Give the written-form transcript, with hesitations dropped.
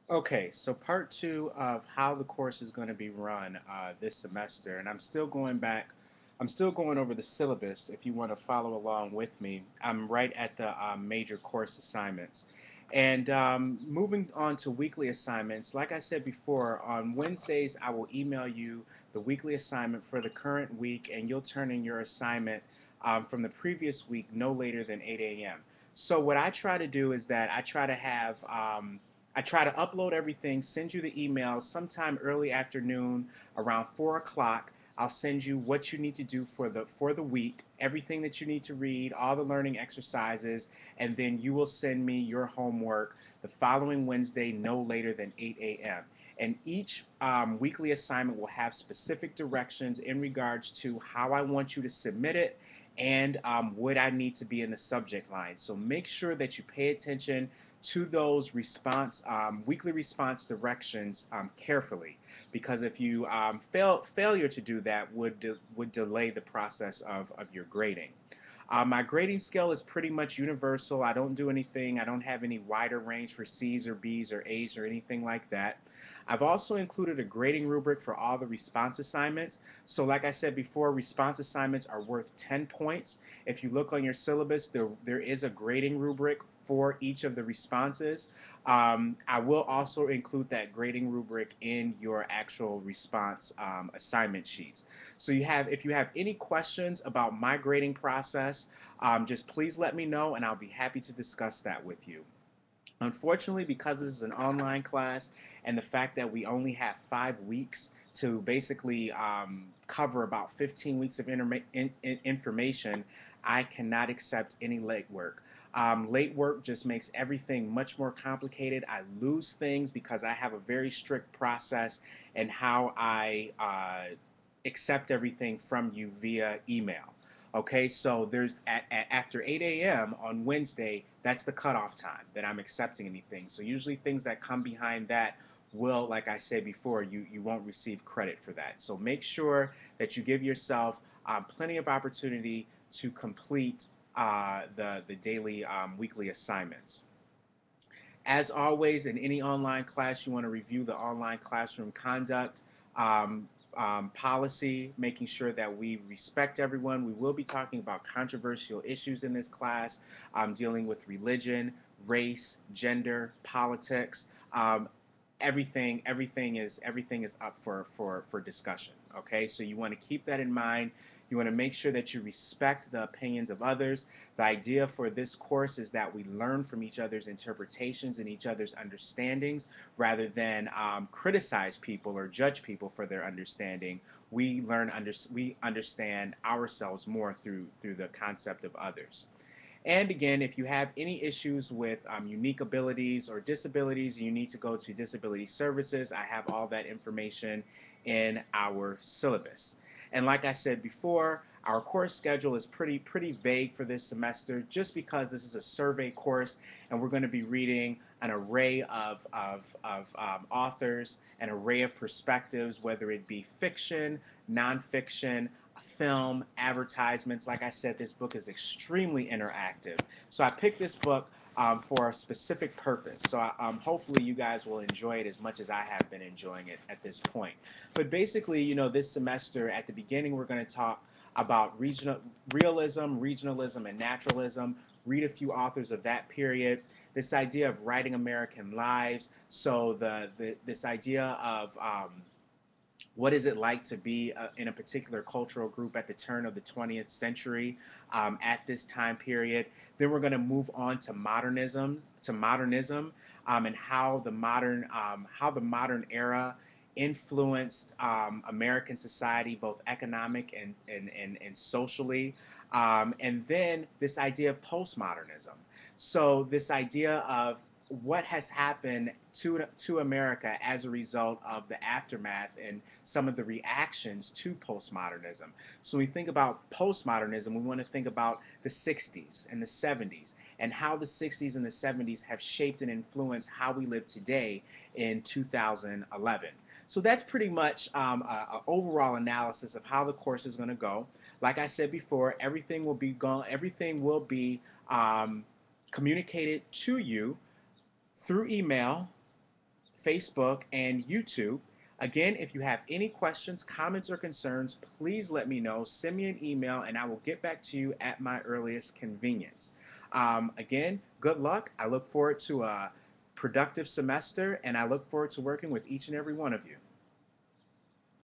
Okay, so part two of how the course is going to be run this semester, and I'm still going over the syllabus if you want to follow along with me. I'm right at the major course assignments. And moving on to weekly assignments, like I said before, on Wednesdays I will email you the weekly assignment for the current week, and you'll turn in your assignment from the previous week no later than 8 a.m. So what I try to do is that I try to upload everything, send you the email sometime early afternoon around 4 o'clock. I'll send you what you need to do for the week, everything that you need to read, all the learning exercises, and then you will send me your homework the following Wednesday, no later than 8 a.m. And each weekly assignment will have specific directions in regards to how I want you to submit it and what I need to be in the subject line. So make sure that you pay attention to those weekly response directions carefully, because if you failure to do that would delay the process of your grading. My grading scale is pretty much universal. I don't do anything. I don't have any wider range for C's or B's or A's or anything like that. I've also included a grading rubric for all the response assignments. So like I said before, response assignments are worth 10 points. If you look on your syllabus, there is a grading rubric for each of the responses. I will also include that grading rubric in your actual response assignment sheets. So if you have any questions about my grading process, just please let me know and I'll be happy to discuss that with you. Unfortunately, because this is an online class and the fact that we only have 5 weeks to basically cover about 15 weeks of information, I cannot accept any late work. Late work just makes everything much more complicated. I lose things because I have a very strict process in how I accept everything from you via email. Okay, so after 8 a.m. on Wednesday, that's the cutoff time that I'm accepting anything. So usually things that come behind that will, like I said before, you won't receive credit for that. So make sure that you give yourself plenty of opportunity to complete the daily weekly assignments. As always, in any online class, you want to review the online classroom conduct policy, making sure that we respect everyone. We will be talking about controversial issues in this class, dealing with religion, race, gender, politics. Everything is up for discussion. Okay, so you want to keep that in mind. You want to make sure that you respect the opinions of others. The idea for this course is that we learn from each other's interpretations and each other's understandings rather than criticize people or judge people for their understanding. We understand ourselves more through the concept of others. And again, if you have any issues with unique abilities or disabilities, you need to go to Disability Services. I have all that information in our syllabus. And like I said before, our course schedule is pretty vague for this semester just because this is a survey course and we're going to be reading an array of authors, an array of perspectives, whether it be fiction, nonfiction, film, advertisements. Like I said, this book is extremely interactive. So I picked this book for a specific purpose. So hopefully you guys will enjoy it as much as I have been enjoying it at this point. But basically, this semester at the beginning, we're going to talk about realism, regionalism, and naturalism. Read a few authors of that period. This idea of writing American lives. So this idea of what is it like to be in a particular cultural group at the turn of the 20th century at this time period. Then we're going to move on to modernism, and how the modern era influenced American society, both economic and socially. And then this idea of postmodernism. So this idea of what has happened to America as a result of the aftermath and some of the reactions to postmodernism. So when we think about postmodernism, we want to think about the 60s and the 70s and how the 60s and the 70s have shaped and influenced how we live today in 2011. So that's pretty much an overall analysis of how the course is going to go. Like I said before, everything will be communicated to you through email Facebook, and YouTube. Again, if you have any questions, comments, or concerns, please let me know. Send me an email and I will get back to you at my earliest convenience. Again, good luck. I look forward to a productive semester and I look forward to working with each and every one of you.